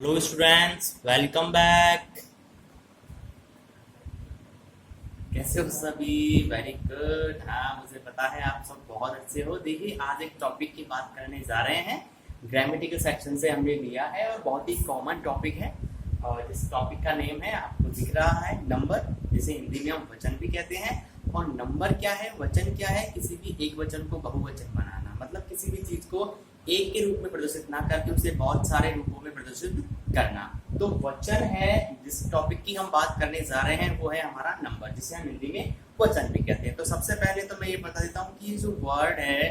Hello students, welcome back. कैसे हो सभी? Very good. हाँ, मुझे पता है आप सब बहुत अच्छे हो। देखिए, आज एक टॉपिक की बात करने जा रहे हैं। ग्रामेटिकल सेक्शन से हमने लिया है और बहुत ही कॉमन टॉपिक है। और इस टॉपिक का नेम है, आपको दिख रहा है, नंबर, जिसे हिंदी में हम वचन भी कहते हैं। और नंबर क्या है, वचन क्या है? किसी भी एक वचन को बहुवचन बनाना, मतलब किसी भी चीज को एक के रूप में प्रदर्शित ना करके उसे बहुत सारे रूपों में प्रदर्शित करना। तो वचन है, जिस टॉपिक की हम बात करने जा रहे हैं वो है हमारा नंबर, जिसे हम हिंदी में वचन भी कहते हैं। तो सबसे पहले तो मैं ये बता देता हूँ कि जो वर्ड है,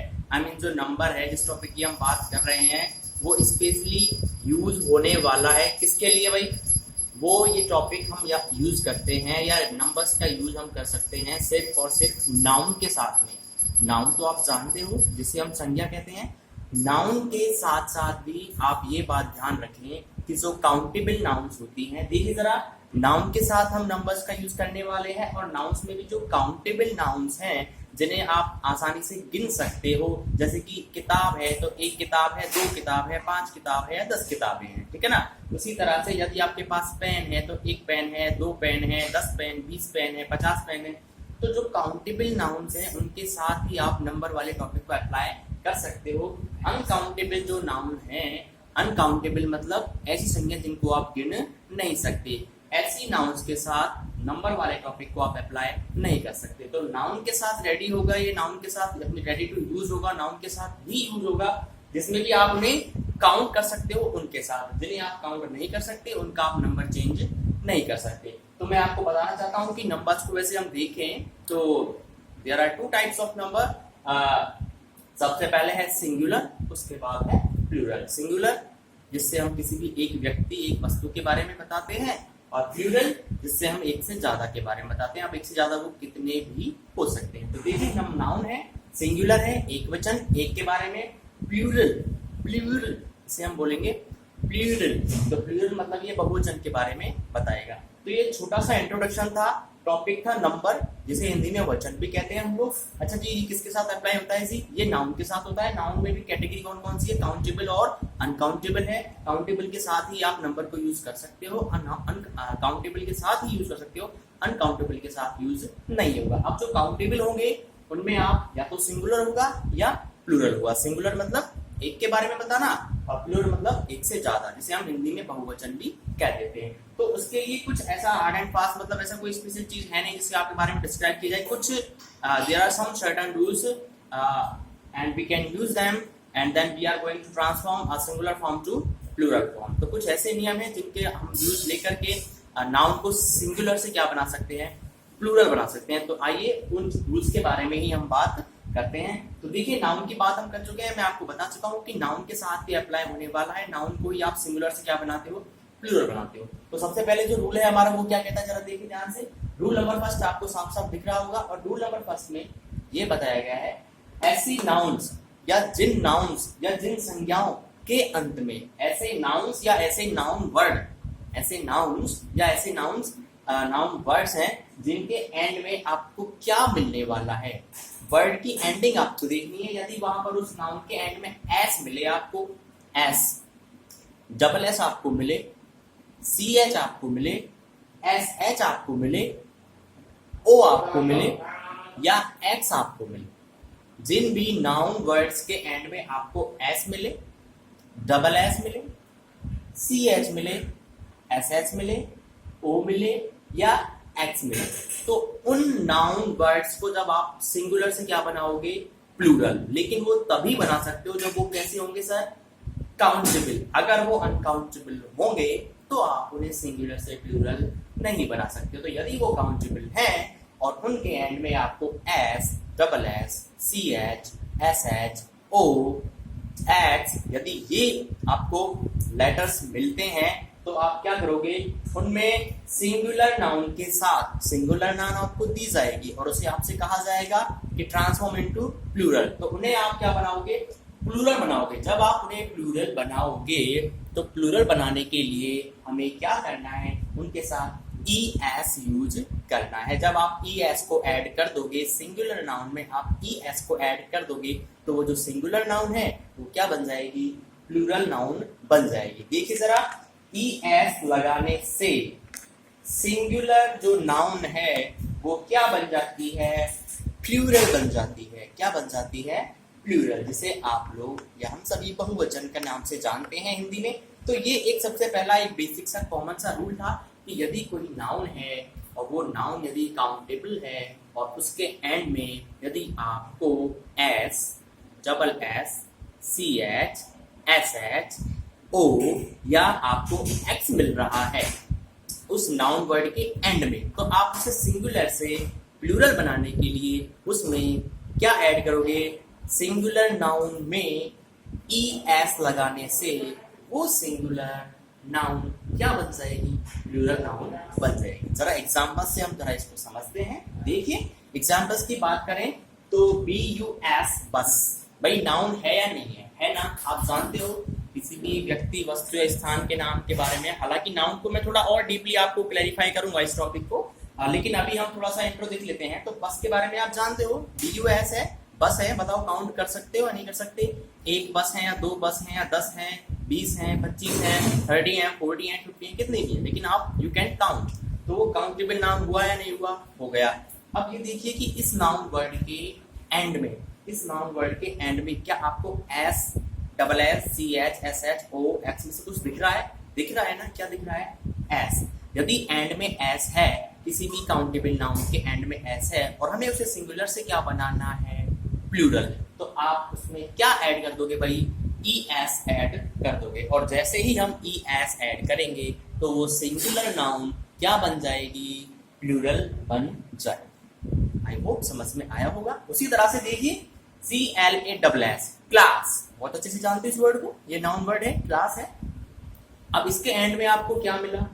जो नंबर है, जिस टॉपिक की हम बात कर रहे हैं, वो स्पेशली यूज होने वाला है किसके लिए भाई? वो ये टॉपिक हम या यूज करते हैं, या नंबर्स का यूज हम कर सकते हैं सिर्फ और सिर्फ नाउन के साथ में। नाउन तो आप जानते हो, जिसे हम संज्ञा कहते हैं। नाउन के साथ साथ भी आप ये बात ध्यान रखें कि जो काउंटेबल नाउन्स होती हैं, देखिए जरा, नाउन के साथ हम नंबर्स का यूज करने वाले हैं, और नाउन्स में भी जो काउंटेबल नाउन्स हैं जिन्हें आप आसानी से गिन सकते हो, जैसे कि किताब है तो एक किताब है, दो किताब है, 5 किताब है, 10 किताबें हैं, ठीक है ना। उसी तरह से यदि आपके पास पेन है तो एक पेन है, दो पेन है, 10 पेन, 20 पेन है, 50 पेन है। तो जो काउंटेबल नाउन्स हैं उनके साथ ही आप नंबर वाले टॉपिक को अप्लाई कर सकते हो। अनकाउंटेबल जो नाउन है, अनकाउंटेबल मतलब ऐसी संज्ञा जिनको आप गिन नहीं सकते, ऐसी नाउन्स के साथ नंबर वाले टॉपिक को आप अप्लाई नहीं कर सकते। तो नाउन के साथ रेडी होगा, ये नाउन के साथ रेडी टू यूज होगा, नाउन के साथ भी यूज होगा, जिसमें भी आप उन्हें काउंट कर सकते हो उनके साथ। जिन्हें आप काउंट नहीं कर सकते उनका आप नंबर चेंज नहीं कर सकते। तो मैं आपको बताना चाहता हूँ कि नंबर्स को वैसे हम देखें तो there are two types of number. सबसे पहले है सिंगुलर, उसके बाद है प्लूरल। सिंगुलर जिससे हम किसी भी एक व्यक्ति, एक वस्तु के बारे में बताते हैं, और प्लूरल जिससे हम एक से ज्यादा के बारे में बताते हैं। अब एक से ज्यादा वो कितने भी हो सकते हैं। तो देखिए, हम नाउन है, सिंगुलर है, एक वचन, एक के बारे में। प्लूरल, प्लूरल इसे हम बोलेंगे प्लूरल। तो प्लूरल मतलब ये बहुवचन के बारे में बताएगा। तो ये छोटा सा इंट्रोडक्शन था, टॉपिक था नंबर, जिसे हिंदी में वचन भी कहते हैं हम लोग। अच्छा जी, किसके साथ अप्लाई होता है जी? ये नाउन के साथ होता है। नाउन में भी कैटेगरी कौन कौन सी है? काउंटेबल और अनकाउंटेबल है। काउंटेबल के साथ ही आप नंबर को यूज कर सकते हो, अनकाउंटेबल के साथ ही यूज कर सकते हो, अनकाउंटेबल के साथ यूज नहीं होगा। अब जो काउंटेबल होंगे उनमें आप या तो सिंगुलर होगा या प्लूरल होगा। सिंगुलर मतलब एक के बारे में बताना, और प्लूरल मतलब एक से ज्यादा, जिसे हम हिंदी में बहुवचन भी कह देते हैं। तो उसके लिए कुछ ऐसा हार्ड एंड फास्ट, मतलब ऐसा कोई स्पेशल चीज है नहीं जिसके आपके बारे में डिस्क्राइब किया जाए। कुछ there are some certain rules and we can use them, and then we are going to transform a singular form to plural form. तो कुछ ऐसे नियम हैं जिनके हम यूज लेकर के नाउन को सिंगुलर से क्या बना सकते हैं? प्लूरल बना सकते हैं। तो आइए उन रूल्स के बारे में ही हम बात करते हैं। तो देखिए, नाउन की बात हम कर चुके हैं। मैं आपको बता चुका हूँ कि नाउन के साथ भी अप्लाई होने वाला है। नाउन को ही आप सिंगुलर से क्या बनाते हो? प्लूरल बनाते हो। तो सबसे पहले जो रूल है हमारा, वो क्या कहता है, जरा देखिए ध्यान से। रूल नंबर फर्स्ट आपको साफ साफ दिख रहा होगा, और रूल नंबर फर्स्ट में ये बताया गया है, ऐसी नाउन्स या जिन नाउन्स या जिन संज्ञाओं के अंत में, ऐसे नाउन्स या ऐसे नाउन वर्ड, ऐसे नाउन्स या ऐसे नाउन वर्ड्स हैं जिनके एंड में आपको क्या मिलने वाला है। वर्ड की एंडिंग आपको देखनी है। यदि वहां पर उस नाउन के एंड में एस मिले आपको, एस, डबल एस आपको मिले, सी एच आपको मिले, एस एच आपको मिले, ओ आपको मिले, या एक्स आपको मिले, जिन भी नाउन वर्ड्स के एंड में आपको एस मिले, डबल एस मिले, सी एच मिले, एस एच मिले, ओ मिले, या एक्स मिले, तो उन नाउन वर्ड्स को जब आप सिंगुलर से क्या बनाओगे? प्लूरल। लेकिन वो तभी बना सकते हो जब वो कैसे होंगे सर? काउंटेबल। अगर वो अनकाउंटेबल होंगे तो आप उन्हें सिंगुलर से प्लूरल नहीं बना सकते। तो यदि वो काउंटेबल हैं और उनके एंड में आपको S, double S, C H, S H, O, X, यदि ये आपको लेटर्स मिलते हैं, तो आप क्या करोगे? उनमें सिंगुलर नाउन के साथ सिंगुलर नाउन आपको दी जाएगी और उसे आपसे कहा जाएगा कि ट्रांसफॉर्म इनटू प्लूरल। तो उन्हें आप क्या बनाओगे? प्लूरल बनाओगे। जब आप उन्हें प्लूरल बनाओगे तो प्लूरल बनाने के लिए हमें क्या करना है? उनके साथ ई एस यूज करना है। जब आप ई एस को ऐड कर दोगे, सिंगुलर नाउन में आप ई एस को ऐड कर दोगे, तो वो जो सिंगुलर नाउन है वो क्या बन जाएगी? प्लूरल नाउन बन जाएगी। देखिए जरा, ई एस लगाने से सिंगुलर जो नाउन है वो क्या बन जाती है, प्लूरल बन जाती है। क्या बन जाती है, प्लूरल, जिसे आप लोग या हम सभी बहुवचन का नाम से जानते हैं हिंदी में। तो ये एक सबसे पहला एक बेसिक सा कॉमन सा रूल था कि यदि कोई नाउन है और वो नाउन यदि काउंटेबल है और उसके एंड में यदि आपको S, double S, C H, S H, O या आपको एक्स मिल रहा है उस नाउन वर्ड के एंड में, तो आप उसे सिंगुलर से प्लूरल बनाने के लिए उसमें क्या ऐड करोगे, सिंगुलर नाउन में ई एस लगाने से वो सिंगुलर नाउन क्या बन जाएगी, प्लूरल नाउन बन जाएगी। जरा एग्जांपल से हम जरा इसको समझते हैं। देखिए एग्जांपल्स की बात करें तो बी यू एस, बस, भाई नाउन है या नहीं है ना। आप जानते हो किसी भी व्यक्ति, वस्तु या स्थान के नाम के बारे में, हालांकि नाउन को मैं थोड़ा और डीपली आपको क्लैरिफाई करूंगा इस टॉपिक को, लेकिन अभी हम थोड़ा सा इंट्रो देख लेते हैं। तो बस के बारे में आप जानते हो, बी यू एस है, बस है, बताओ काउंट कर सकते हो या नहीं कर सकते, एक बस है या दो बस हैं या 10 हैं, 20 हैं, 25 हैं, 30 हैं, 40 हैं, 50 हैं, कितने भी हैं, लेकिन आप यू कैन काउंट, तो वो काउंटेबल नाउन हुआ या नहीं हुआ, हो गया। अब ये देखिए कि इस नाउन वर्ड के एंड में, इस नाउन वर्ड के एंड में क्या आपको S, double S, C H, S H, O, X में से कुछ दिख रहा है, दिख रहा है ना, क्या दिख रहा है, एस। यदि एंड में एस है, किसी भी काउंटेबल नाउन के एंड में एस है और हमें उसे सिंगुलर से क्या बनाना है, प्लूरल, तो आप उसमें क्या ऐड कर दोगे भाई, ई एस ऐड कर दोगे। और जैसे ही हम ई एस ऐड करेंगे तो वो सिंगुलर नाउन क्या बन जाएगी, प्लूरल बन जाएगी। आई होप समझ में आया होगा। उसी तरह से देखिए C L A double S, class, बहुत अच्छे से जानते हैं इस वर्ड को, ये नाउन वर्ड है, क्लास है। अब इसके एंड में आपको क्या मिला,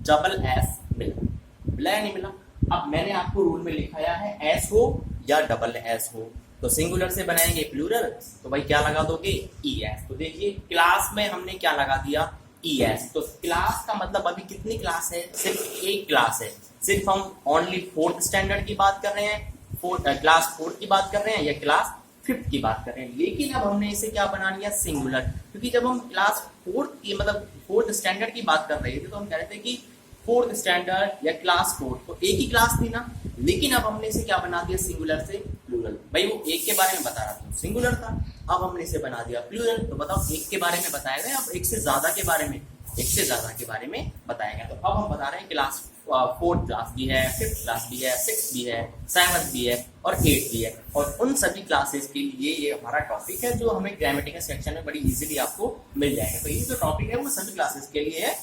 डबल एस मिला, मिला या नहीं मिला। अब मैंने आपको रूल में लिखाया है एस हो या डबल एस हो तो सिंगुलर से बनाएंगे प्लूरल, तो भाई क्या लगा दोगे, ई एस। तो देखिए क्लास में हमने क्या लगा दिया, ई एस। तो क्लास का मतलब अभी कितनी क्लास है, सिर्फ एक क्लास है, सिर्फ हम ओनली 4th स्टैंडर्ड की बात कर रहे हैं, क्लास 4 की बात कर रहे हैं या क्लास 5th की बात कर रहे हैं। लेकिन अब हमने इसे क्या बना लिया, सिंगुलर, क्योंकि जब हम क्लास 4th की मतलब 4th स्टैंडर्ड की बात कर रहे थे तो हम कह रहे थे कि 4th स्टैंडर्ड या क्लास 4, तो एक ही क्लास थी ना। लेकिन अब हमने इसे क्या बना दिया, सिंगुलर से प्लूरल। भाई वो एक के बारे में बता रहा था, सिंगुलर था, अब हमने इसे बना दिया प्लूरल। तो बताओ एक के बारे में बताया गया, अब एक से ज्यादा के बारे में, एक से ज्यादा के बारे में बताया गया। तो अब हम बता रहे हैं क्लास 4th क्लास भी है, 5th क्लास भी है, 6th भी है, 7th भी है और 8th भी है। और उन सभी क्लासेस के लिए ये हमारा टॉपिक है जो हमें ग्रामेटिकल सेक्शन में बड़ी इजीली आपको मिल जाएगा। तो ये जो टॉपिक है वो सभी क्लासेस के लिए है,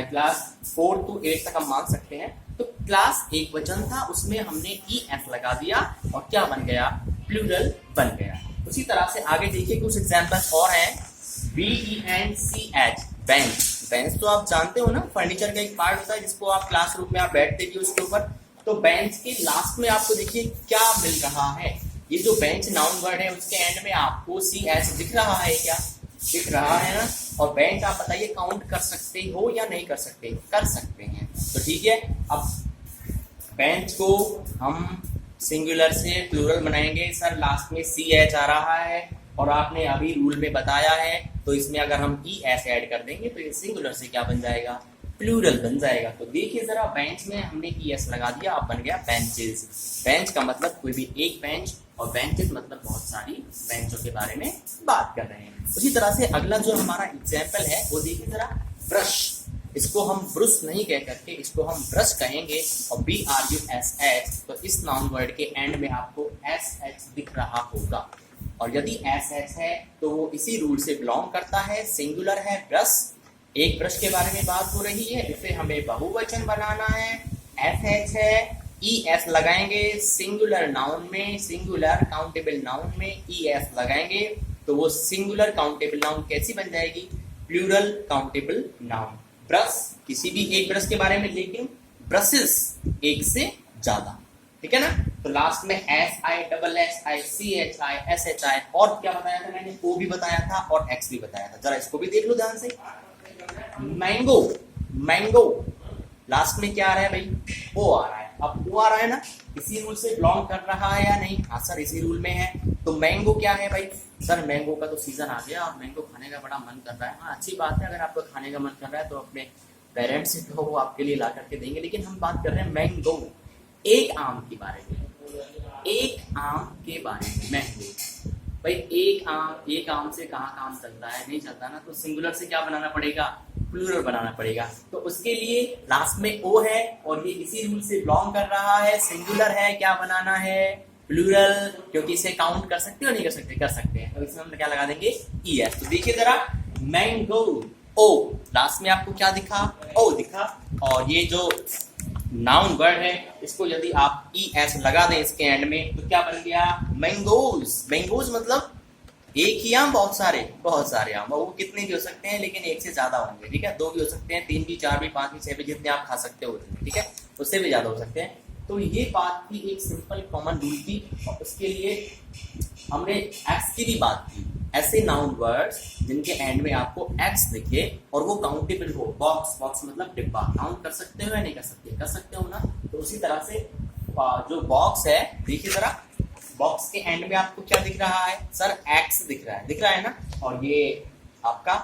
क्लास 4 to 8 तक हम मान सकते हैं। तो क्लास एक वचन था, उसमें हमने ई एफ लगा दिया और क्या बन गया, प्लूरल बन गया। उसी तरह से आगे देखिए कुछ एग्जांपल्स और हैं, B E N C H, bench. Bench तो आप जानते हो ना, फर्नीचर का एक पार्ट होता है जिसको आप क्लासरूम में आप बैठते भी उसके ऊपर। तो बेंच के लास्ट में आपको देखिए क्या मिल रहा है, ये जो बेंच नाउन वर्ड है उसके एंड में आपको सी एच दिख रहा है, क्या दिख रहा है ना। और बेंच आप बताइए काउंट कर सकते हो या नहीं कर सकते, कर सकते हैं। तो ठीक है, अब बेंच को हम सिंगुलर से प्लूरल बनाएंगे। सर लास्ट में सी एच आ रहा है और आपने अभी रूल में बताया है, तो इसमें अगर हम ई एस ऐड कर देंगे तो ये सिंगुलर से क्या बन जाएगा, प्लूरल बन जाएगा। तो देखिए जरा बेंच में हमने ई एस लगा दिया, अब बन गया बेंचेस। बेंच का मतलब कोई भी एक बेंच और बेंचेस मतलब बहुत सारी बेंचों के बारे में बात कर रहे हैं। उसी तरह से अगला जो हमारा एग्जाम्पल है वो देखिए जरा, ब्रश। इसको हम ब्रुश नहीं कह करके इसको हम ब्रश कहेंगे और B R U S H. तो इस नाउन वर्ड के एंड में आपको एस एच दिख रहा होगा, और यदि एस एच है तो वो इसी रूल से बिलोंग करता है, सिंगुलर है, ब्रश, एक ब्रश के बारे में बात हो रही है, इसे हमें बहुवचन बनाना है। एस एच है, ई एस लगाएंगे सिंगुलर नाउन में, सिंगुलर काउंटेबल नाउन में ई एस लगाएंगे तो वो सिंगुलर काउंटेबल नाउन कैसी बन जाएगी, प्लूरल काउंटेबल नाउन। ब्रश किसी भी एक ब्रश के बारे में, लेकिन ब्रशेस एक से ज्यादा, ठीक है ना। तो लास्ट में S I, double S I, C H I, S H I, और क्या बताया था मैंने, ओ भी बताया था और एक्स भी बताया था। जरा इसको भी देख लो ध्यान से। मैंगो, मैंगो लास्ट में क्या आ रहा है भाई, ओ आ रहा है। अब ओ आ रहा है ना, इसी रूल से बिलोंग कर रहा है या नहीं? हाँ सर इसी रूल में है। तो मैंगो क्या है भाई? सर मैंगो का तो सीजन आ गया और मैंगो खाने का बड़ा मन कर रहा है। हाँ अच्छी बात है, अगर आपको खाने का मन कर रहा है तो अपने पेरेंट्स से तो वो आपके लिए ला करके देंगे, लेकिन हम बात कर रहे हैं मैंगो, एक आम के बारे में, एक आम के बारे में मैंगो। भाई एक आम से कहाँ काम चलता है? नहीं चलता ना। तो सिंगुलर से क्या बनाना पड़ेगा? प्लूरल बनाना पड़ेगा। तो उसके लिए लास्ट में ओ है और ये इसी रूल से बिलोंग कर रहा है, सिंगुलर है, क्या बनाना है? प्लूरल, क्योंकि इसे काउंट कर सकते हो नहीं कर सकते? कर सकते हैं। तो इसमें हम क्या लगा देंगे? ईएस। तो देखिए जरा, मैंगो, ओ, लास्ट में आपको क्या दिखा? ओ दिखा। और ये जो नाउन वर्ड है इसको यदि आप ईएस लगा दें इसके एंड में तो क्या बन गया? मैंगोज। मैंगोज मतलब एक ही आम, बहुत सारे आम। वो कितने भी हो सकते हैं लेकिन एक से ज्यादा होंगे, ठीक है? 2 भी हो सकते हैं, 3 भी, 4 भी, 5 भी, 6 भी, जितने आप खा सकते हो उतने, ठीक है? उससे भी ज्यादा हो सकते हैं। तो ये बात थी, एक सिंपल कॉमन रूल थी और उसके लिए हमने एक्स की भी बात की। ऐसे नाउन वर्ड्स जिनके एंड में आपको एक्स दिखे और वो काउंटेबल हो। बॉक्स, बॉक्स मतलब डिब्बा, काउंट कर सकते हो या नहीं कर सकते? कर सकते हो ना। तो उसी तरह से जो बॉक्स है, देखिए जरा, बॉक्स के एंड में आपको क्या दिख रहा है? सर एक्स दिख रहा है ना। और ये आपका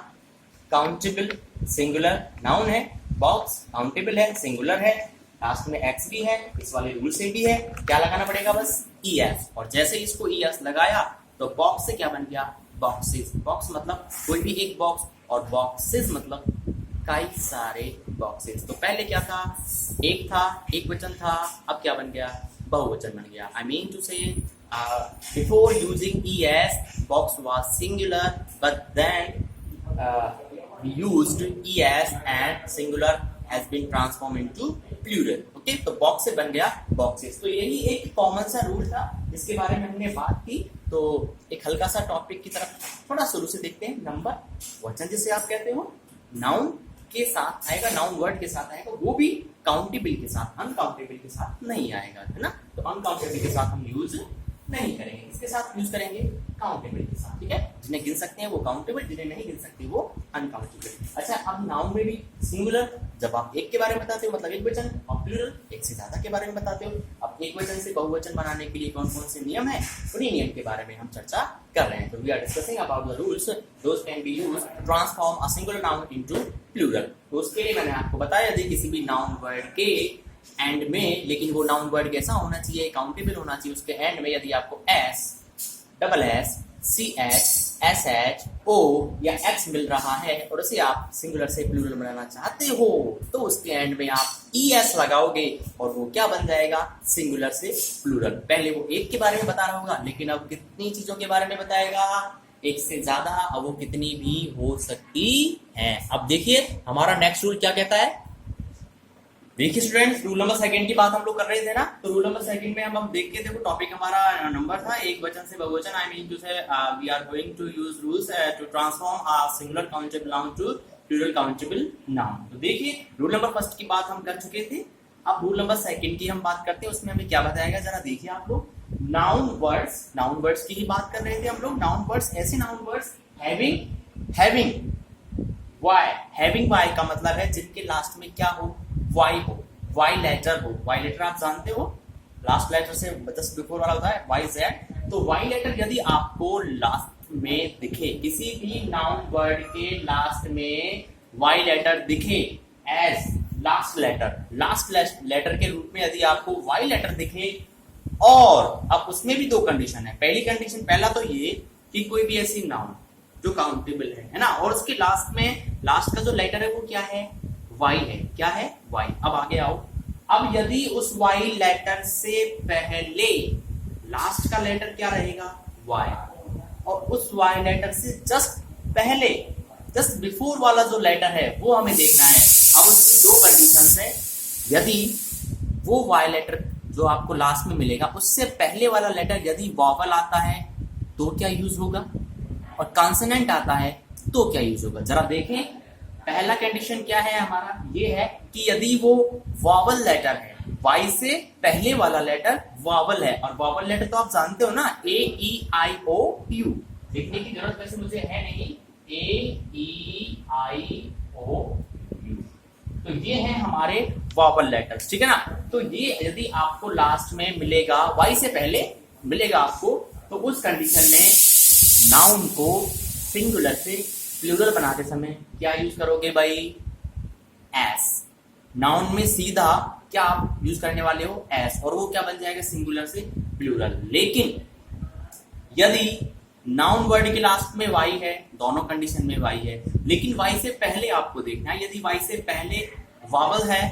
काउंटेबल सिंगुलर नाउन है। बॉक्स काउंटेबल है, सिंगुलर है, लास्ट में एक्स भी है, इस वाले रूल से भी है। क्या लगाना पड़ेगा? बस ईएस। और जैसे इसको ईएस लगाया तो बॉक्स से क्या बन गया? बॉक्सेस। बॉक्स मतलब कोई भी एक बॉक्स और बॉक्सेस मतलब कई सारे बॉक्सेस। तो पहले क्या था? एक था, एक वचन था, अब क्या बन गया? बहुवचन बन गया। आई मीन टू से before using es box was singular but then we used es and singular has been transformed into plural. Okay, तो बॉक्स से बन गया बॉक्सेस। तो यही एक कॉमन सा रूल था जिसके बारे में हमने बात की। तो एक हल्का सा टॉपिक की तरफ थोड़ा शुरू से देखते हैं। नंबर, वचन जिसे आप कहते हो, नाउन के साथ आएगा, नाउन वर्ड के साथ आएगा, वो भी काउंटेबल के साथ, अनकाउंटेबल के साथ नहीं आएगा, है ना? तो अनकाउंटेबल के साथ हम यूज नहीं करेंगे, इसके साथ यूज करेंगे काउंटेबल के साथ, ठीक है? जिन्हें गिन सकते हैं वो काउंटेबल, जिन्हें नहीं गिन सकते वो अनकाउंटेबल। अच्छा, अब नाउन में भी सिंगुलर, जब आप एक के बारे में बताते हो मतलब एक वचन, और प्लूरल एक से ज्यादा के बारे में बताते हो। अब एक वचन से बहुवचन बनाने के लिए कौन कौन से नियम है, उन्हीं नियम के बारे में हम चर्चा कर रहे हैं। तो we are discussing about the rules those can be used to transform a singular noun into plural. तो उसके लिए मैंने आपको बताया यदि किसी भी नाउन वर्ड के एंड में, लेकिन वो नाउन वर्ड कैसा होना चाहिए? काउंटेबल होना चाहिए। उसके एंड में यदि आपको S, double S, C H, S H, O या एक्स मिल रहा है और उसे आप सिंगुलर से प्लूरल बनाना चाहते हो तो उसके एंड में आप ई एस लगाओगे और वो क्या बन जाएगा? सिंगुलर से प्लूरल। पहले वो एक के बारे में बता रहा होगा, लेकिन अब कितनी चीजों के बारे में बताएगा? एक से ज्यादा। अब वो कितनी भी हो सकती है। अब देखिए हमारा नेक्स्ट रूल क्या कहता है। देखिए स्टूडेंट्स, रूल नंबर सेकंड की बात हम लोग कर रहे थे ना। तो रूल नंबर सेकंड में हम देख के, देखो टॉपिक हमारा नंबर था एक वचन से बहुवचन। I mean to say we are going to use rules to transform a singular countable noun to plural countable noun. तो देखिए रूल नंबर फर्स्ट की बात हम कर चुके थे। अब रूल नंबर सेकंड की हम बात करते हैं। उसमें हमें क्या बताएगा जरा देखिए आप लोग। नाउन वर्ड्स की ही बात कर रहे थे हम लोग। नाउन वर्ड्स, ऐसे नाउन वर्ड्स हैविंग वाई का मतलब है जिनके लास्ट में क्या हो? वाई हो, वाई लेटर हो। वाई लेटर आप जानते हो, लास्ट लेटर से जस्ट बिफोर वाला होता है वाई जेड। तो वाई लेटर यदि आपको लास्ट में दिखे, किसी भी नाउन वर्ड के लास्ट में वाई लेटर दिखे एज लास्ट लेटर के रूप में यदि आपको वाई लेटर दिखे, और अब उसमें भी दो कंडीशन है। पहली कंडीशन, पहला तो ये कि कोई भी ऐसी नाउन जो काउंटेबल है ना, और उसके लास्ट का जो लेटर है वो क्या है? वाई है। क्या है? वाई। अब आगे आओ। अब यदि उस वाई लेटर से पहले लास्ट का लेटर क्या रहेगा? वाई। और उस वाई लेटर से जस्ट बिफोर वाला जो लेटर है वो हमें देखना है। अब उसकी दो कंडीशंस है। यदि वो वाई लेटर जो आपको लास्ट में मिलेगा उससे पहले वाला लेटर यदि वॉवल आता है तो क्या यूज होगा, और कॉन्सोनेंट आता है तो क्या यूज होगा? जरा देखें। पहला कंडीशन क्या है हमारा? ये है कि यदि वो वॉवल लेटर है, वाई से पहले वाला लेटर वॉवल है, और वॉवल लेटर तो आप जानते हो ना, ए ई आई ओ यू। देखने की जरूरत वैसे मुझे है नहीं, ए ई आई ओ यू। तो ये है हमारे वॉवल लेटर्स, ठीक है ना। तो ये यदि आपको लास्ट में मिलेगा वाई से पहले मिलेगा आपको, तो उस कंडीशन में नाउन को सिंगुलर से प्लूरल बनाते समय क्या यूज करोगे भाई, एस। नाउन में सीधा क्या आप यूज करने वाले हो, एस, और वो क्या बन जाएगा सिंगुलर से प्लूरल। लेकिन यदि नाउन वर्ड के लास्ट में वाई है, दोनों कंडीशन में वाई है, लेकिन वाई से पहले आपको देखना है, यदि वाई से पहले वावल है,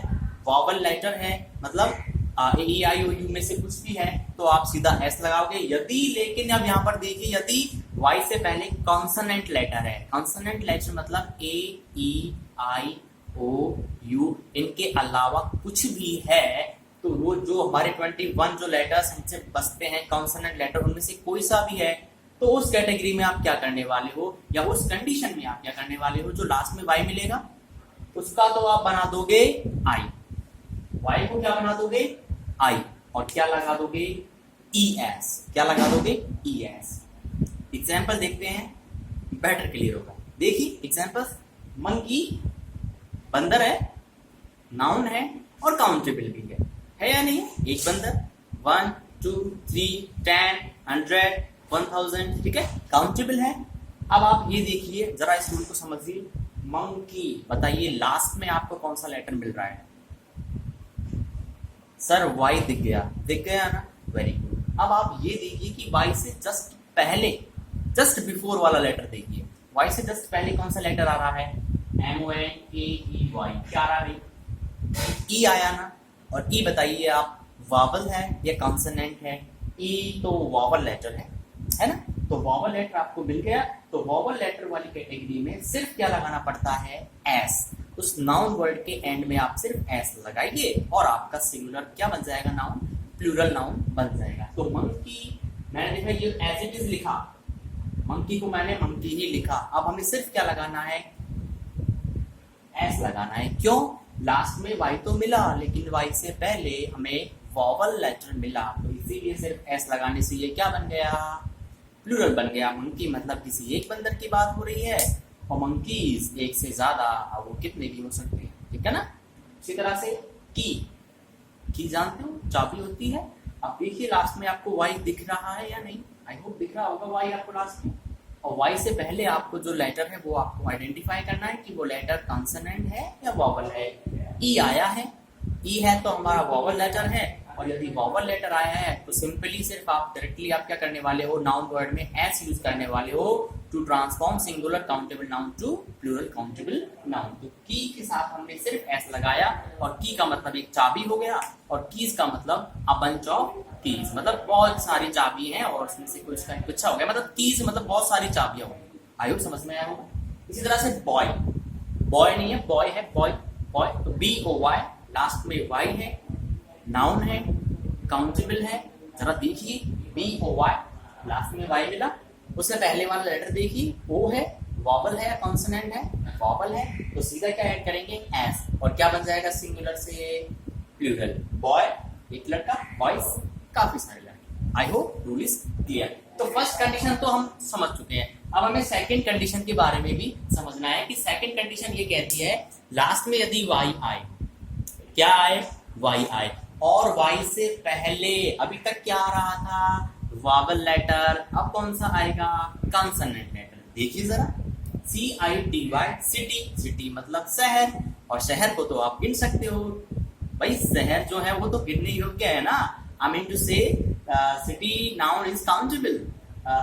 वावल लेटर है, मतलब ए ई आई ओ यू में से कुछ भी है, तो आप सीधा एस लगाओगे। यदि, लेकिन अब यहाँ पर देखिए, यदि वाई से पहले कॉन्सोनेंट लेटर है, कॉन्सोनेंट लेटर मतलब ए ई आई ओ यू, इनके अलावा कुछ भी है, तो वो जो हमारे 21 जो लेटर्स इनसे बसते हैं कॉन्सोनेंट लेटर, उनमें से कोई सा भी है, तो उस कैटेगरी में आप क्या करने वाले हो, या उस कंडीशन में आप क्या करने वाले हो, जो लास्ट में वाई मिलेगा उसका तो आप बना दोगे आई, वाई को क्या बना दोगे आई, और क्या लगा दोगे ई एस, क्या लगा दोगे ई एस। एग्जाम्पल देखते हैं, बेटर क्लियर होगा। देखिए एग्जाम्पल, मंकी बंदर है, नाउन है और काउंटेबल भी है या नहीं, एक बंदर, 1 2 3 10 100 1000, ठीक है, काउंटेबल है। अब आप ये देखिए जरा, इस रूल को समझिए, मंकी, बताइए लास्ट में आपको कौन सा लेटर मिल रहा है, सर वाई दिख गया ना, वेरी गुड। अब आप ये देखिए कि वाई से जस्ट पहले, जस्ट बिफोर वाला लेटर देखिए, वाई से जस्ट पहले कौन सा लेटर आ रहा है, MONKEY, क्या आ रहा है, ई आया ना। और ई बताइए आप वावल है या कॉन्सोनेंट है, ई तो वावल लेटर है ना, तो वावल लेटर आपको मिल गया। तो वावल लेटर वाली कैटेगरी में सिर्फ क्या लगाना पड़ता है, एस। उस नाउन वर्ड के एंड में आप सिर्फ एस लगाइए और आपका सिंगुलर क्या बन जाएगा, नाउन, प्लूरल नाउन बन जाएगा। तो मंकी मैंने देखा ये एज इट इज लिखा, मंकी को मैंने मंकी ही लिखा, अब हमें सिर्फ क्या लगाना है, एस लगाना है। क्यों, लास्ट में वाई तो मिला, लेकिन वाई से पहले हमें वॉवल लेटर मिला, तो इसीलिए सिर्फ एस लगाने से ये क्या बन गया, प्लूरल बन गया। मंकी मतलब किसी एक बंदर की बात हो रही है, और मंकीज एक से ज्यादा, अब वो कितने भी हो सकते हैं, ठीक है ना। इसी तरह से की जानते हो चाबी होती है। अब देखिए लास्ट में आपको वाई दिख रहा है या नहीं, आई होप दिख रहा होगा वाई आपको लास्ट में, और वाई से पहले आपको जो लेटर है वो आपको आइडेंटिफाई करना है कि वो लेटर कॉन्सोनेंट है या वॉवल है। ई आया है, ई है तो हमारा वॉवल लेटर है, और यदि वॉवल लेटर आया है तो सिंपली सिर्फ आप डायरेक्टली आप क्या करने वाले हो, नाउन वर्ड में एस यूज करने वाले हो to transform singular countable noun to plural countable noun. तो की के साथ हमने सिर्फ एस लगाया, और की का मतलब एक चाबी हो गया, और कीज का मतलब अ बंच ऑफ कीज, मतलब बहुत सारी चाबी हैं और उसमें से कुछ का गुच्छा हो गया, मतलब कीज मतलब बहुत सारी चाबियां होंगी। आई होप समझ में आया होगा। इसी तरह से बॉय, बॉय नहीं है, बॉय है, बॉय, बॉय तो BOY, लास्ट में वाई है, नाउन है, काउंटेबल है। जरा देखिए BOY, लास्ट में वाई मिला, उससे पहले वाला लेटर देखिए, ओ है, वॉवल है, कॉन्सोनेंट है, वॉवल है, तो सीधा क्या ऐड करेंगे, एस, और क्या बन जाएगा सिंगुलर से प्लूरल, बॉय एक लड़का, बॉयज काफी सारे लड़के। I hope rule is clear. तो फर्स्ट कंडीशन तो हम समझ चुके हैं, अब हमें सेकंड कंडीशन के बारे में भी समझना है कि सेकंड कंडीशन ये कहती है लास्ट में यदि वाई आए, क्या आए, वाई आए, और वाई से पहले अभी तक क्या आ रहा था, वावल लेटर, अब कौन सा आएगा, कॉन्सोनेंट लेटर। देखिए जरा, CITY, सिटी, सिटी मतलब शहर, और शहर को तो आप गिन सकते हो भाई, शहर जो है वो तो गिनने योग्य है ना, आई मीन टू से सिटी नाउन इज काउंटेबल।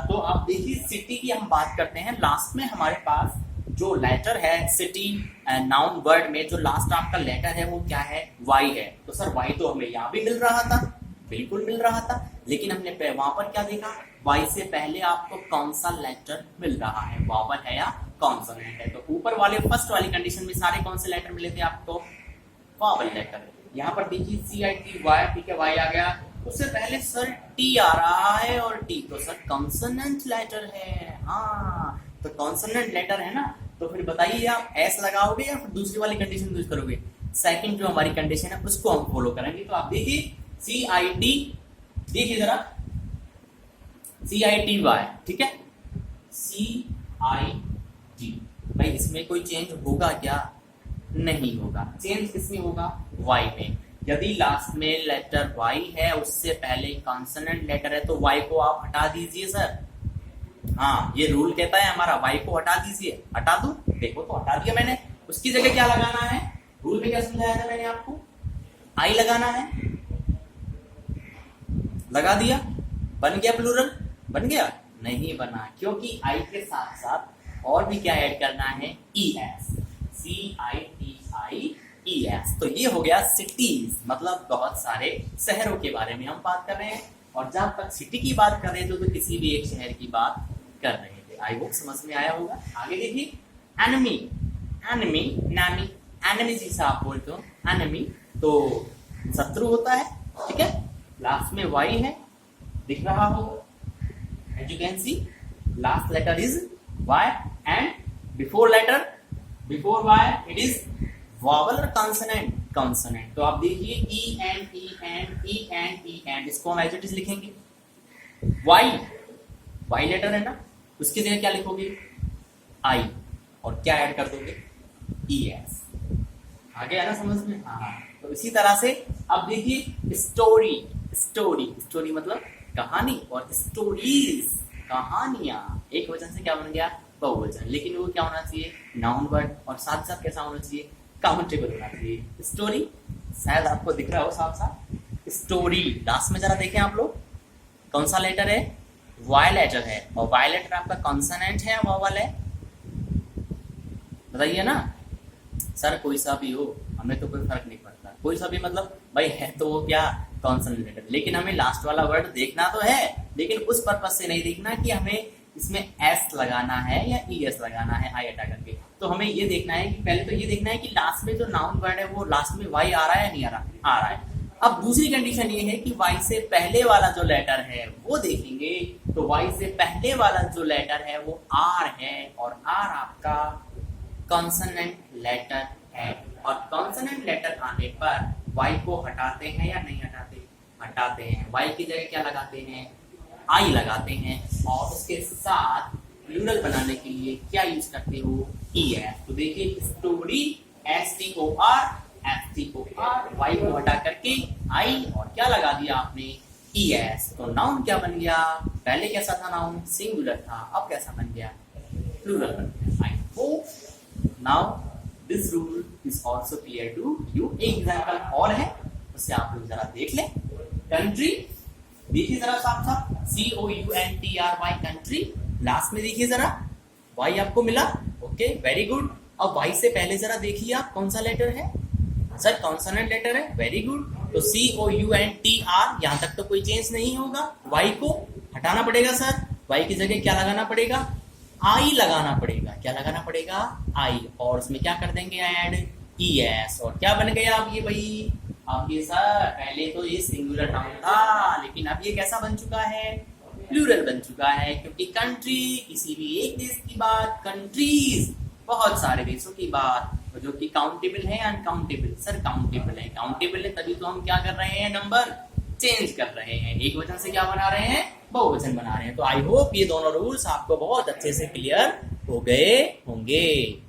तो आप देखिए सिटी की हम बात करते हैं, लास्ट में हमारे पास जो लेटर है सिटी नाउन वर्ड में, जो लास्ट आपका लेटर है वो क्या है, वाई है। तो सर वाई तो हमें यहाँ भी मिल रहा था, बिल्कुल मिल रहा था, लेकिन हमने वहां पर क्या देखा, वाई से पहले आपको कौन सा लेटर मिल रहा है, वावल है या कॉन्सोनेंट है। तो ऊपर वाले फर्स्ट वाली कंडीशन में सारे कौन से लेटर मिले थे आपको, वावल लेटर। यहाँ पर देखिए CITY, ठीक है, वाई आ गया, उससे पहले सर टी आ रहा है, और टी तो सर कॉन्सोनेंट लेटर है, हाँ तो कॉन्सोनेंट लेटर है ना, तो फिर बताइए आप एस लगाओगे या फिर दूसरी वाली कंडीशन यूज करोगे। सेकंड जो हमारी कंडीशन है उसको हम फॉलो करेंगे। तो आप देखिए CIT, देखिए जरा CITY, ठीक है, CIT, भाई इसमें कोई चेंज होगा क्या, नहीं होगा। चेंज किसमें होगा? वाई में। यदि लास्ट में लेटर वाई है, उससे पहले कॉन्सोनेंट लेटर है, तो वाई को आप हटा दीजिए सर। हाँ, ये रूल कहता है हमारा, वाई को हटा दीजिए। हटा दूं? देखो तो हटा दिया मैंने। उसकी जगह क्या लगाना है? रूल में क्या समझाया था मैंने आपको? आई लगाना है। लगा दिया, बन गया प्लूरल? बन गया? नहीं बना, क्योंकि आई के साथ साथ और भी क्या ऐड करना है? E S. CITIES। तो ये हो गया सिटीज, मतलब बहुत सारे शहरों के बारे में हम बात कर रहे हैं। और जब तक सिटी की बात कर रहे थे तो किसी भी एक शहर की बात कर रहे थे। आई होप समझ में आया होगा। आगे देखिए, एनिमी। एनिमी, नामी, एनिमी जैसा आप बोलते हो, एनिमी तो शत्रु होता है, ठीक है। लास्ट में वाई है, दिख रहा होगा, as you can see last letter is y and before y it is vowel or consonant। तो आप देखिए e and इसको हम एज इट इज लिखेंगे। y लेटर है ना, उसकी जगह क्या लिखोगे? i, और क्या ऐड कर दोगे? es। आ गया ना समझ में? हाँ। तो इसी तरह से अब देखिए स्टोरी मतलब कहानी, और स्टोरीज कहानियां। एक वचन से क्या बन गया? बहुवचन। लेकिन वो क्या होना चाहिए? नाउन वर्ड, और साथ साथ कैसा होना चाहिए? काउंटेबल होना चाहिए। स्टोरी शायद आपको दिख रहा हो साफ साफ। स्टोरी लास्ट में जरा देखें आप लोग, कौन सा लेटर है? वाई लेटर है। और वाई लेटर आपका कॉन्सोनेंट है या वोवल है? बताइए ना सर। कोई सा भी हो, हमें तो कोई फर्क नहीं पड़ता। कोई सा भी मतलब भाई है तो वो क्या? Consonant letter. लेकिन हमें लास्ट वाला वर्ड देखना तो है, लेकिन उस पर्पज से नहीं देखना कि हमें इसमें एस लगाना है या ईएस लगाना है आई हटा करके। तो हमें ये देखना है कि पहले तो ये देखना है कि लास्ट में जो नाउन वर्ड है वो लास्ट में वाई आ रहा है या नहीं आ रहा? आ रहा है। अब दूसरी कंडीशन ये है कि वाई से पहले वाला जो लेटर है वो देखेंगे। तो वाई से पहले वाला जो लेटर है वो आर है, और आर आपका कॉन्सोनेंट लेटर है। और कॉन्सोनेंट लेटर आने पर वाई को हटाते हैं या नहीं हटाते? हटाते हैं। वाई की जगह क्या लगाते हैं? आई लगाते हैं। और उसके साथ प्लूरल बनाने के लिए क्या यूज करते हो? ES। तो देखिए स्टोरी, STOR, वाई को हटा करके आई, और क्या लगा दिया आपने? ES। तो नाउन क्या बन गया? पहले कैसा था नाउन? सिंगुलर था, अब कैसा बन गया? प्लूरल बन गया। I hope now this rule is also clear to you. एक एग्जाम्पल और है, उससे आप लोग जरा देख लें। कंट्री, देखिए जरा साफ साफ, COUNTRY, कंट्री। लास्ट में देखिए जरा, वाई आपको मिला, ओके वेरी गुड। अब वाई से पहले जरा देखिए आप, कौन सा लेटर है? सर कॉन्सोनेंट लेटर है, वेरी गुड। तो COUNTR, यहाँ तक तो कोई चेंज नहीं होगा। वाई को हटाना पड़ेगा सर। वाई की जगह क्या लगाना पड़ेगा? आई लगाना पड़ेगा। क्या लगाना पड़ेगा? आई। और उसमें क्या कर देंगे? Add ES। और क्या बन गया अब ये भाई? अब ये सर पहले तो ये सिंगुलर नाउन था, लेकिन अब ये कैसा बन चुका है? प्लूरल बन चुका है। क्योंकि कंट्री किसी भी एक देश की बात, कंट्रीज बहुत सारे देशों की बात, जो कि काउंटेबल है अनकाउंटेबल? सर काउंटेबल है। काउंटेबल है तभी तो हम क्या कर रहे हैं? नंबर चेंज कर रहे हैं। एक वचन से क्या बना रहे हैं? बहुवचन बना रहे हैं। तो आई होप ये दोनों रूल्स आपको बहुत अच्छे से क्लियर हो गए होंगे।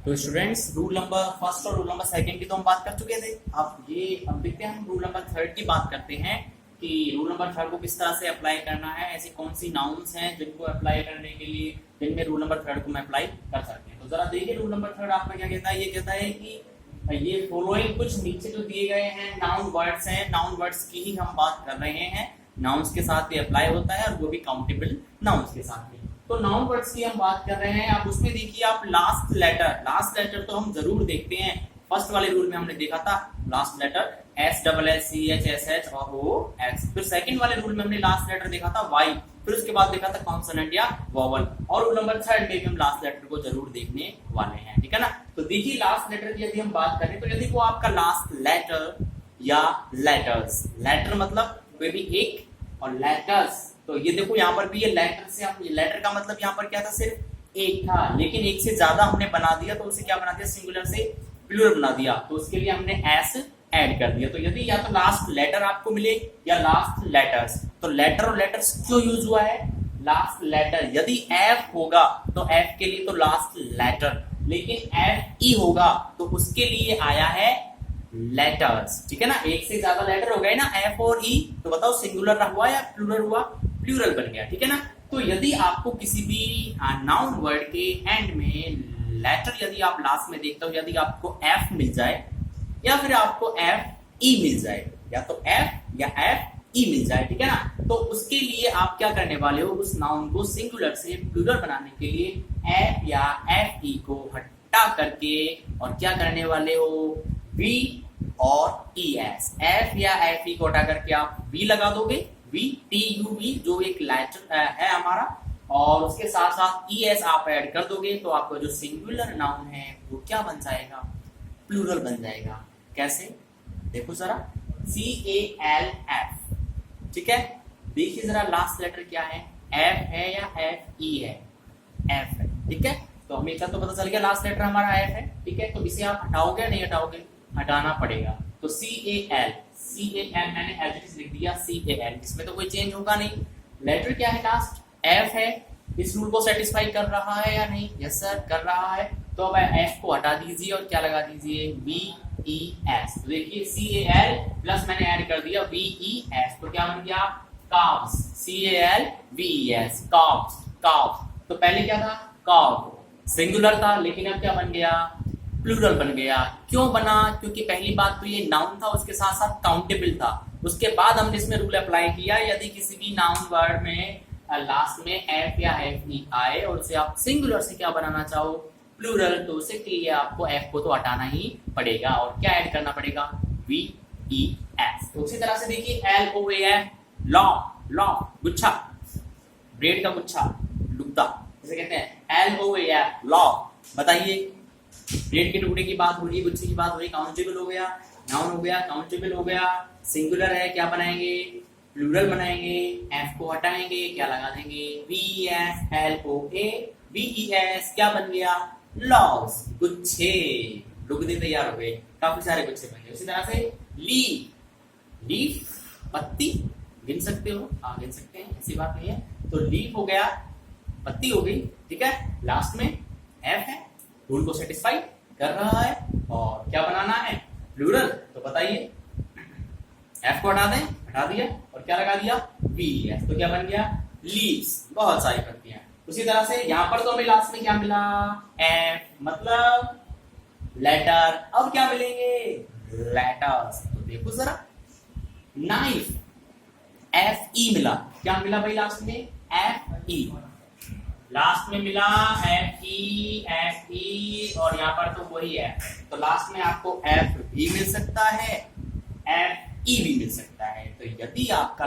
तो स्टूडेंट्स, रूल नंबर फर्स्ट और रूल नंबर सेकंड की तो हम बात कर चुके थे। अब देखते हैं हम रूल नंबर थर्ड की बात करते हैं कि रूल नंबर थर्ड को किस तरह से अप्लाई करना है। ऐसी कौन सी नाउन्स हैं जिनको अप्लाई करने के लिए, जिनमें रूल नंबर थर्ड को हम अप्लाई कर सकते हैं। तो जरा देखिए रूल नंबर थर्ड आपका क्या कहता है। ये कहता है कि ये फॉलोइंग, कुछ नीचे जो दिए गए हैं नाउन वर्ड्स हैं, नाउन वर्ड्स की ही हम बात कर रहे हैं। नाउन्स के साथ भी अप्लाई होता है, और वो भी काउंटेबल नाउन्स के साथ भी। तो नाउन वर्ड्स की हम बात कर रहे हैं। आप उसमें देखिए आप लास्ट लेटर तो हम जरूर देखते हैं। फर्स्ट वाले रूल में हमने देखा था लास्ट लेटर SSSCHSH और OX। फिर सेकंड वाले रूल में हमने लास्ट लेटर देखा था Y। फिर उसके बाद देखा था कॉन्सोनेंट या वोवल। और रूल नंबर थर्ड में भी हम लास्ट लेटर को जरूर देखने वाले हैं, ठीक है ना। तो देखिए लास्ट लेटर की यदि हम बात करें, तो यदि वो आपका लास्ट लेटर या लेटर्स, लेटर मतलब कोई भी एक, और लेटर्स, तो ये देखो यहाँ पर भी ये लेटर से हम, लेटर का मतलब यहाँ पर क्या था? सिर्फ एक था, लेकिन एक से ज्यादा हमने बना दिया, तो उसे क्या बना दिया? सिंगुलर से प्लूरल बना दिया। तो उसके लिए हमने एस ऐड कर दिया। तो यदि या तो लास्ट लेटर आपको मिले या लास्ट लेटर्स, तो लेटर और लेटर्स क्यों यूज हुआ है? लास्ट लेटर, यदि एफ होगा तो एफ के लिए तो लास्ट लेटर, लेकिन एफ ई होगा तो उसके लिए आया है लेटर्स, ठीक है ना। एक से ज्यादा लेटर हो गए ना एफ और ई, तो बताओ सिंगुलर हुआ या प्लूरल हुआ? प्लूरल बन गया, ठीक है ना। तो यदि आपको किसी भी नाउन वर्ड के एंड में लेटर यदि आप लास्ट में देखते हो, यदि आपको एफ मिल जाए या फिर आपको एफ ई मिल जाए, या तो एफ या एफ ई मिल जाए, ठीक है ना, तो उसके लिए आप क्या करने वाले हो, उस नाउन को सिंगुलर से प्लूरल बनाने के लिए एफ या एफ ई को हटा करके और क्या करने वाले हो, वी और ई एस, एफ या एफ ई को हटा करके आप वी लगा दोगे, वी टी यू वी जो एक लेटर है हमारा, और उसके साथ साथ ई एस आप ऐड कर दोगे तो आपका जो सिंगुलर नाउन है वो क्या बन जाएगा, प्लूरल बन जाएगा। कैसे, देखो जरा, सी ए एल एफ, ठीक है। देखिए जरा लास्ट लेटर क्या है, एफ है या एफ ई है, एफ है, ठीक है। तो हमें इतना तो पता चल गया लास्ट लेटर हमारा एफ है, ठीक है। तो इसे आप हटाओगे या नहीं हटाओगे, हटाना पड़ेगा। तो सी ए एल मैंने एज इट इज लिख दिया, सी ए एल, इसमें तो कोई चेंज होगा नहीं। लेटर क्या है लास्ट, एफ है, इस रूल को सेटिस्फाई कर रहा है या नहीं, यस सर कर रहा है। तो अब एफ को हटा दीजिए और क्या लगा दीजिए, वी ई एस। तो देखिए सी ए एल प्लस मैंने ऐड कर दिया वी ई एस, तो क्या बन गया, calves, C A L V E S, calves, calves. तो पहले क्या था, काव, सिंगुलर था, लेकिन अब क्या बन गया, प्लूरल बन गया। क्यों बना, क्योंकि पहली बात तो ये नाउन था, उसके साथ साथ काउंटेबल था। उसके बाद हमने इसमें रूल अप्लाई किया, यदि किसी भी नाउन वर्ड में लास्ट में एफ या एफ ई आए और उसे आप सिंगुलर से क्या बनाना चाहो, प्लूरल, तो उसे के लिए आपको एफ को तो हटाना ही पड़ेगा और क्या ऐड करना पड़ेगा, वी ई एस। तो उसी तरह से देखिए L O A F, loaf, loaf गुच्छा, ब्रेड का गुच्छा, लुगदा जैसे कहते हैं, L O A F loaf. बताइए ब्रेड के टुकड़े की बात हो रही है, गुच्छे की बात हो रही है, काउंटेबल हो गया, नाउन हो गया, काउंटेबल हो गया, सिंगुलर है, क्या बनाएंगे, प्लूरल बनाएंगे, एफ को हटाएंगे, क्या लगा देंगे, V S L O A V E S, क्या बन गया, लॉस, गुच्छे, लुगदे तैयार हो गए, काफी सारे गुच्छे बन गए। उसी तरह से लीफ, लीफ पत्ती, गिन सकते हो, हाँ गिन सकते हैं, ऐसी बात नहीं है। तो लीफ हो गया, पत्ती हो गई, ठीक है। लास्ट में एफ है, रूल को सेटिस्फाई कर रहा है और क्या बनाना है, प्लूरल। तो बताइए एफ को हटा दें, हटा दिया और क्या लगा दिया, वी एस, तो क्या बन गया, लीव्स, बहुत सारी पत्तियां। उसी तरह से यहाँ पर तो हमें लास्ट में क्या मिला, एफ, मतलब लेटर। अब क्या मिलेंगे, लेटर्स। तो देखो जरा, नाइफ, एफ ई मिला, क्या मिला भाई लास्ट में, एफ ई, लास्ट में मिला एफ ई और यहाँ पर तो वही है, तो लास्ट में आपको एफ ई मिल सकता है, एफ ई भी मिल सकता है। तो यदि आपका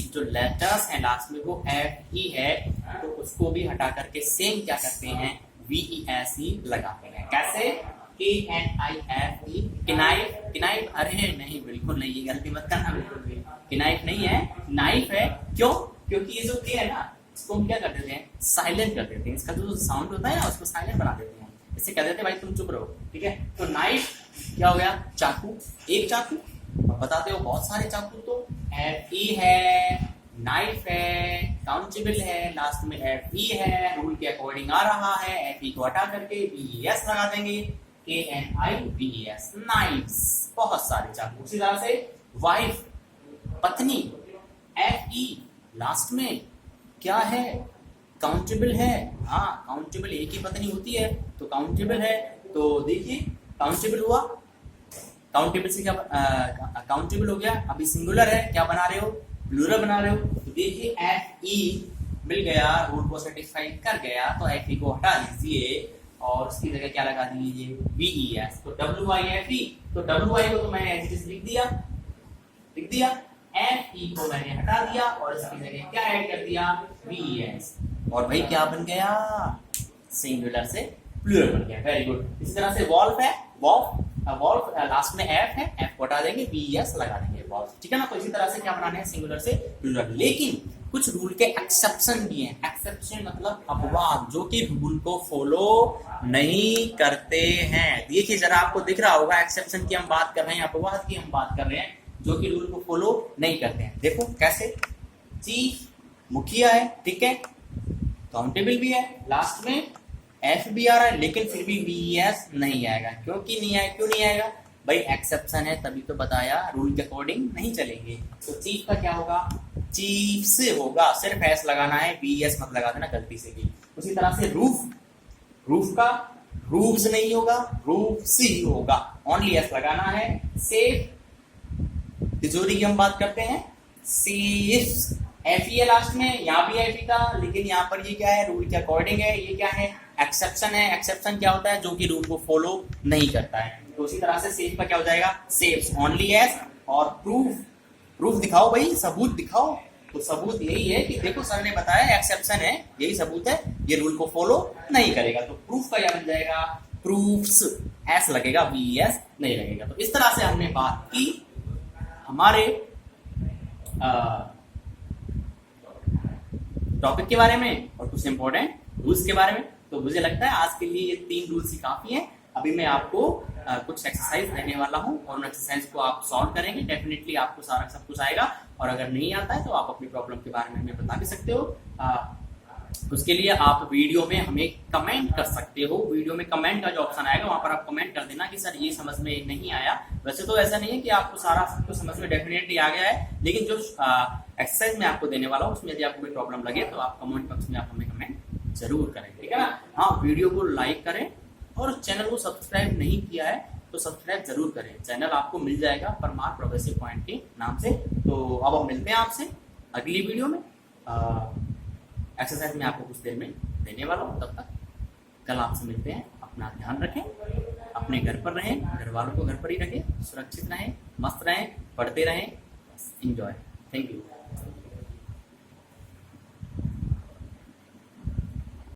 जो लेटर्स है लास्ट में वो एफ ई है, तो उसको भी हटा करके सेम क्या करते हैं, वी ई एस ई लगाते हैं। कैसे, के एन आई एफ ई, किनाइफ, किनाइफ, अरे नहीं बिल्कुल नहीं, ये गलती मत करना, बिल्कुल भी किनाइफ नहीं है, नाइफ है। क्यों, क्योंकि ये जो के है ना, इसको हम क्या कर देते हैं, साइलेंट कर देते हैं, इसका जो साउंड होता है ना उसको साइलेंट बना देते हैं, इससे कह देते हैं भाई तुम चुप रहो, ठीक है। तो नाइफ क्या हो गया, चाकू, एक चाकू, और बताते हो बहुत सारे चाकू, तो एफ ई है, नाइफ है, काउंटेबल है, लास्ट में एफ ई है, रूल के अकॉर्डिंग आ रहा है, एफ ई को हटा करके वी एस लगा देंगे, के एन आई वी एस, नाइफ्स, बहुत सारे चाकू। उसी तरह से वाइफ, पत्नी, एफ ई, लास्ट में क्या है, काउंटेबल है, हाँ काउंटेबल, एक ही पत्नी होती है तो काउंटेबल है। तो देखिए काउंटेबल हुआ, काउंटेबल से क्या, काउंटेबल हो गया, अभी सिंगुलर है, क्या बना रहे हो, प्लूरल बना रहे हो। तो देखिए एफ ई मिल गया, रूल को सेटिस्फाई कर गया, तो एफ ई को हटा दीजिए और उसकी जगह क्या लगा दीजिए, वी ई एस। तो डब्ल्यू आई एफ ई, तो डब्ल्यू आई को तो मैंने एज इट इज लिख दिया, एफ ई को मैंने हटा दिया और इसकी जगह क्या ऐड कर दिया, वी ई एस, और भाई क्या बन गया, सिंगुलर से प्लूरल बन गया। Very good. इसी तरह से वॉल्फ है, वॉल्फ लास्ट में एफ है, एफ को हटा देंगे, वी एस लगा देंगे, वॉल्फ, ठीक है ना। तो इसी तरह से क्या बनाना है, सिंगुलर से प्लूरल। लेकिन कुछ रूल के एक्सेप्शन भी हैं, एक्सेप्शन मतलब अपवाद, जो कि रूल को फॉलो नहीं करते हैं। देखिए जरा आपको दिख रहा होगा, एक्सेप्शन की हम बात कर रहे हैं, अपवाद की हम बात कर रहे हैं, जो कि रूल को फॉलो नहीं करते हैं। देखो कैसे, चीफ मुखिया है, ठीक है, काउंटेबल भी है, लास्ट में एफ भी आ रहा है लेकिन फिर भी वीएस नहीं आएगा। क्योंकि नहीं आएगा, क्यों नहीं आएगा भाई? एक्सेप्शन है, तभी तो बताया, रूल के अकॉर्डिंग नहीं चलेंगे। तो चीफ का क्या होगा? चीफ से होगा, सिर्फ एस लगाना है, वीएस मत लगा देना गलती से भी। उसी तरह से रूफ, रूफ का रूफ्स नहीं होगा, रूफ्स ही होगा, ओनली एस लगाना है। सेफ, तिजोरी की हम बात करते हैं, सेफ एफ है लास्ट में, यहाँ भी एफ था, लेकिन यहाँ पर ये क्या है? रूल के अकॉर्डिंग है। ये क्या है? एक्सेप्शन है। एक्सेप्शन क्या होता है? जो कि रूल को फॉलो नहीं करता है। तो उसी तरह से सेफ का क्या हो जाएगा? Safe only S. और प्रूफ, प्रूफ दिखाओ भाई, सबूत दिखाओ। तो सबूत यही है कि देखो सर ने बताया एक्सेप्शन है, यही सबूत है, ये रूल को फॉलो नहीं करेगा। तो प्रूफ का क्या बन जाएगा? प्रूफ्स, एस लगेगा, वी एस नहीं लगेगा। तो इस तरह से हमने बात की हमारे टॉपिक के बारे में और कुछ इंपॉर्टेंट रूल्स के बारे में। तो मुझे लगता है आज के लिए ये 3 रूल्स ही काफी हैं। अभी मैं आपको कुछ एक्सरसाइज देने वाला हूँ और उन एक्सरसाइज को आप सॉल्व करेंगे, डेफिनेटली आपको सारा सब कुछ आएगा। और अगर नहीं आता है तो आप अपनी प्रॉब्लम के बारे में हमें बता भी सकते हो। उसके लिए आप वीडियो में हमें कमेंट कर सकते हो। वीडियो में कमेंट का जो ऑप्शन आएगा वहां पर आप कमेंट कर देना कि सर ये समझ में नहीं आया। वैसे तो ऐसा नहीं है कि आपको सारा सब कुछ समझ में डेफिनेटली आ गया है, लेकिन जो एक्सरसाइज मैं आपको देने वाला हूँ उसमें यदि आपको कोई प्रॉब्लम लगे तो आप कमेंट बॉक्स में आप हमें कमेंट जरूर करें, ठीक है ना। हाँ, वीडियो को लाइक करें और चैनल को सब्सक्राइब नहीं किया है तो सब्सक्राइब जरूर करें। चैनल आपको मिल जाएगा परमार प्रोग्रेसिव पॉइंट के नाम से। तो अब हम मिलते हैं आपसे अगली वीडियो में। एक्सरसाइज में आपको कुछ देर में देने वाला हूँ, तब तक कल आपसे मिलते हैं। अपना ध्यान रखें, अपने घर पर रहें, घर वालों को घर पर ही रखें, सुरक्षित रहें, मस्त रहें, पढ़ते रहें, एंजॉय। Thank you.